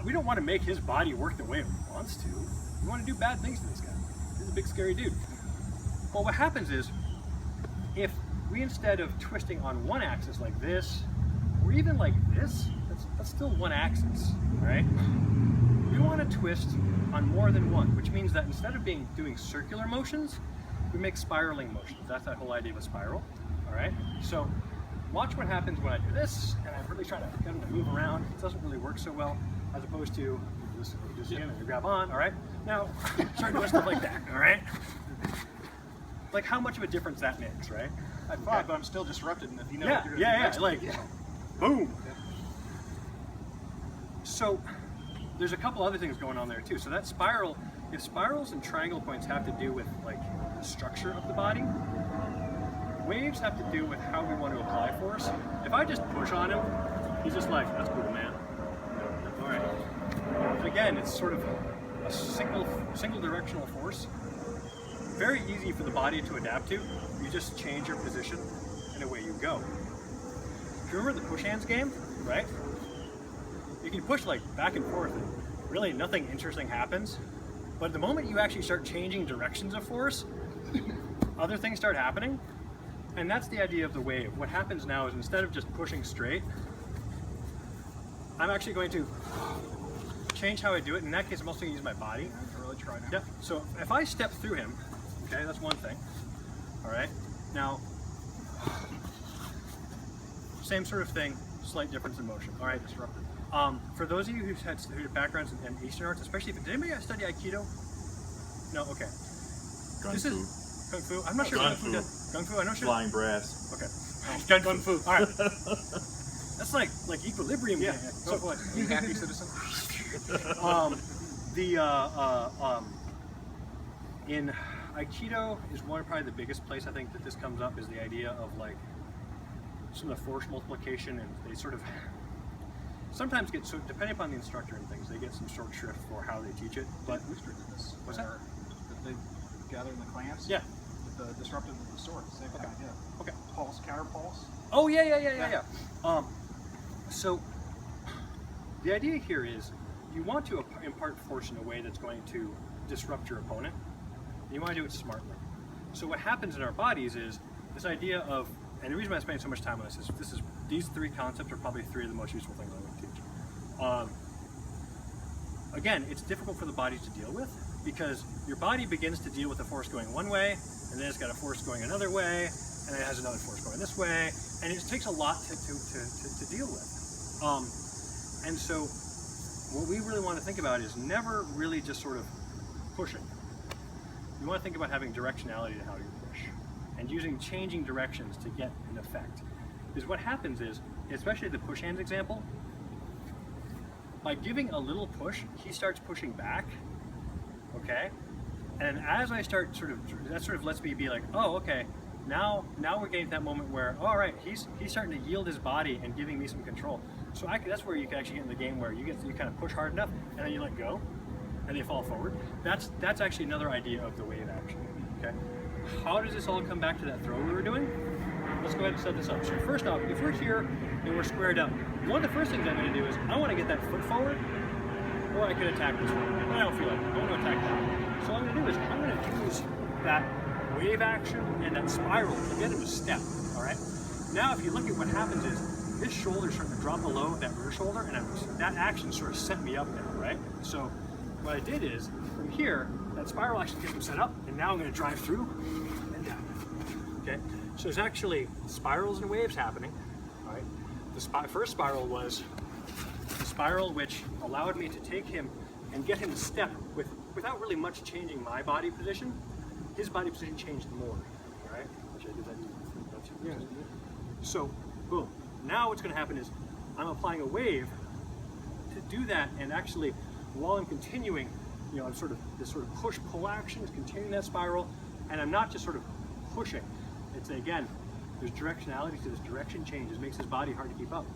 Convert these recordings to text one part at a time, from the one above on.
we don't want to make his body work the way it wants to. We want to do bad things to this guy. He's a big scary dude. Well, what happens is, if we, instead of twisting on one axis like this, or even like this, that's still one axis, right? We want to twist on more than one, which means that instead of doing circular motions, we make spiraling motions. That's that whole idea of a spiral, all right? So watch what happens when I do this, and I'm really trying to get him to move around. It doesn't really work so well, as opposed to this again, and you grab on, all right? Now, start doing stuff like that, all right? Like how much of a difference that makes, right? I thought, but I'm still disrupted, and if you know Yeah, what you're gonna do like, next, boom. So there's a couple other things going on there too. So that spiral, if spirals and triangle points have to do with like the structure of the body, waves have to do with how we want to apply force. If I just push on him, he's just like, that's cool, man. All right. Again, it's sort of a single directional force. Very easy for the body to adapt to. You just change your position and away you go. If you remember the push hands game, right? You can push like back and forth and really nothing interesting happens. But the moment you actually start changing directions of force, other things start happening. And that's the idea of the wave. What happens now is instead of just pushing straight, I'm actually going to change how I do it. In that case, I'm also going to use my body. I can really try now. Yep. So if I step through him, okay, that's one thing. All right. Now, same sort of thing, slight difference in motion. All right. Disrupted. For those of you who have backgrounds in Eastern arts, especially if did anybody study Aikido? No. Okay. Kung Fu. Kung Fu. I'm not sure. Kung Fu. Kung Fu. I know. Flying brass. Okay. Kung Fu. All right. That's like equilibrium. Yeah. So Go for it. You happy citizen? In Aikido is probably the biggest place I think that this comes up, is the idea of like some of the force multiplication, and they sort of sometimes get, so depending upon the instructor and things, they get some short shrift for how they teach it. But Booster did this. What's that? They gather in the clans. Yeah. With the disrupted with the sword. Same kind of idea. Okay. Pulse, counter pulse. Oh yeah. So the idea here is you want to impart force in a way that's going to disrupt your opponent. You want to do it smartly. So what happens in our bodies is this idea of, and the reason why I'm spending so much time on this is these three concepts are probably three of the most useful things I'm going to teach. Again, it's difficult for the body to deal with because your body begins to deal with a force going one way, and then it's got a force going another way, and then it has another force going this way, and it takes a lot to deal with. And so what we really want to think about is never really just sort of pushing. You want to think about having directionality to how you push and using changing directions to get an effect. Because what happens is, especially the push hands example, by giving a little push, he starts pushing back, okay? And as I start that sort of lets me be like, oh, okay, now we're getting to that moment where, all right, he's starting to yield his body and giving me some control. So that's where you can actually get in the game where you kind of push hard enough and then you let go and they fall forward. That's actually another idea of the wave action, okay? How does this all come back to that throw we were doing? Let's go ahead and set this up. So first off, if we're here and we're squared up, one of the first things I'm going to do is I want to get that foot forward, or I could attack this one. I don't feel like it. I want to attack that. So what I'm going to do is I'm going to use that wave action and that spiral to get him to step, all right? Now if you look at what happens is this shoulder is starting to drop below that rear shoulder, and that action sort of set me up now, right? So what I did is, from here, that spiral actually gets him set up, and now I'm going to drive through and down. Okay? So there's actually spirals and waves happening. All right? The first spiral was the spiral which allowed me to take him and get him to step without really much changing my body position. His body position changed more. All right? Which I did that. Yeah. So, boom. Now what's going to happen is I'm applying a wave to do that, and actually, while I'm continuing, I'm this sort of push-pull action is continuing that spiral, and I'm not just sort of pushing. It's again, there's directionality to this direction change. It makes his body hard to keep up.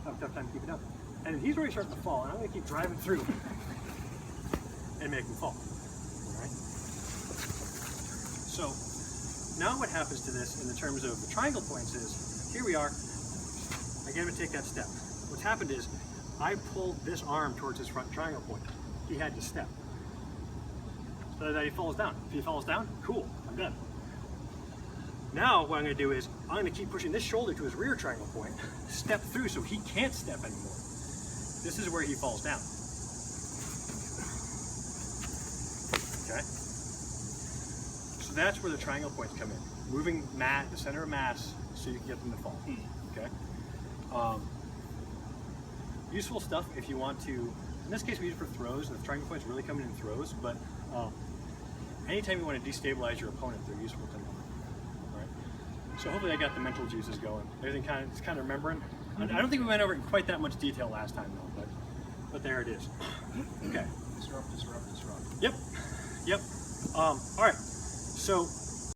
I have a tough time keeping up. And he's already starting to fall, and I'm going to keep driving through and make him fall. All right? So now what happens to this in the terms of the triangle points is, here we are. Again, I'm going to take that step. What's happened is I pulled this arm towards his front triangle point. He had to step. So that he falls down. If he falls down, cool, I'm done. Now what I'm going to do is I'm going to keep pushing this shoulder to his rear triangle point, step through so he can't step anymore. This is where he falls down. Okay? So that's where the triangle points come in. Moving the center of mass so you can get them to fall. Okay? Useful stuff if you want to, in this case we use it for throws, and the triangle points really come in throws, but anytime you want to destabilize your opponent, they're useful to know. Right? So hopefully I got the mental juices going. Everything kind of remembering. I don't think we went over it in quite that much detail last time though, but there it is. Okay. Disrupt, disrupt, disrupt. Yep. All right. So